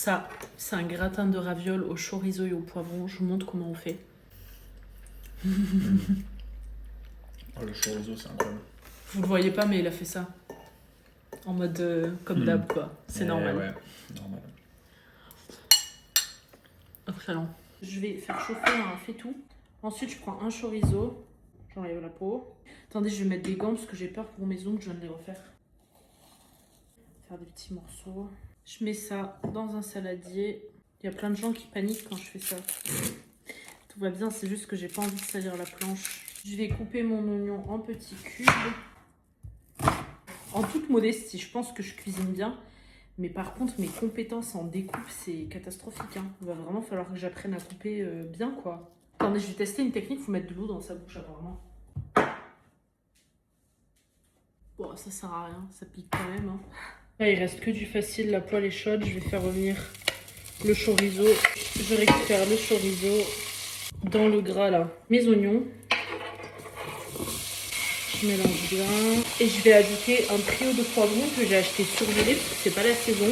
Ça, c'est un gratin de ravioles au chorizo et au poivron. Je vous montre comment on fait. Oh, le chorizo, c'est incroyable. Vous le voyez pas, mais il a fait ça. En mode comme d'hab, quoi. C'est normal. Ouais, normal. Excellent. Je vais faire chauffer un faitout. Ensuite, je prends un chorizo. J'enlève la peau. Attendez, je vais mettre des gants parce que j'ai peur pour mes ongles, je viens de les refaire. Faire des petits morceaux. Je mets ça dans un saladier. Il y a plein de gens qui paniquent quand je fais ça. Tout va bien, c'est juste que j'ai pas envie de salir la planche. Je vais couper mon oignon en petits cubes. En toute modestie, je pense que je cuisine bien. Mais par contre, mes compétences en découpe, c'est catastrophique. Hein. Il va vraiment falloir que j'apprenne à couper bien, quoi. Attendez, je vais tester une technique. Il faut mettre de l'eau dans sa bouche, apparemment. Bon, ça sert à rien. Ça pique quand même. Hein. Là, il reste que du facile. La poêle est chaude. Je vais faire revenir le chorizo. Je récupère le chorizo dans le gras, là. Mes oignons. Je mélange bien. Et je vais ajouter un trio de poivrons que j'ai acheté surgelé parce que c'est pas la saison.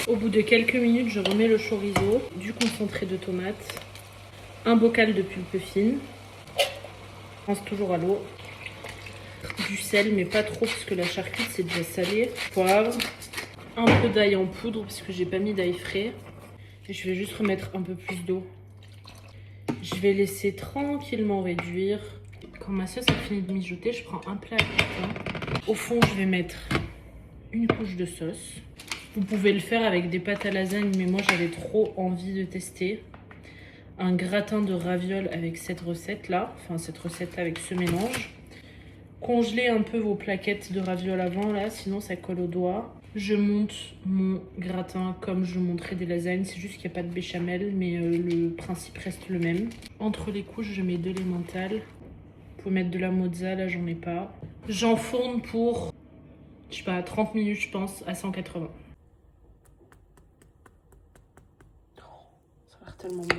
Au bout de quelques minutes, je remets le chorizo, du concentré de tomate, un bocal de pulpe fine. Je pense toujours à l'eau. Du sel, mais pas trop parce que la charcute c'est déjà salé. Poivre. Un peu d'ail en poudre parce que j'ai pas mis d'ail frais. Et je vais juste remettre un peu plus d'eau. Je vais laisser tranquillement réduire. Quand ma sauce a fini de mijoter, je prends un plat à gratin. Au fond, je vais mettre une couche de sauce. Vous pouvez le faire avec des pâtes à lasagne, mais moi j'avais trop envie de tester. Un gratin de ravioles avec cette recette-là, enfin cette recette avec ce mélange. Congelez un peu vos plaquettes de ravioles avant, là, sinon ça colle aux doigts. Je monte mon gratin comme je monterais des lasagnes, c'est juste qu'il n'y a pas de béchamel, mais le principe reste le même. Entre les couches, je mets de l'emmental. Vous pouvez mettre de la mozza, là j'en ai pas. J'enfourne pour, je sais pas, 30 minutes je pense, à 180. Ça a l'air tellement bon.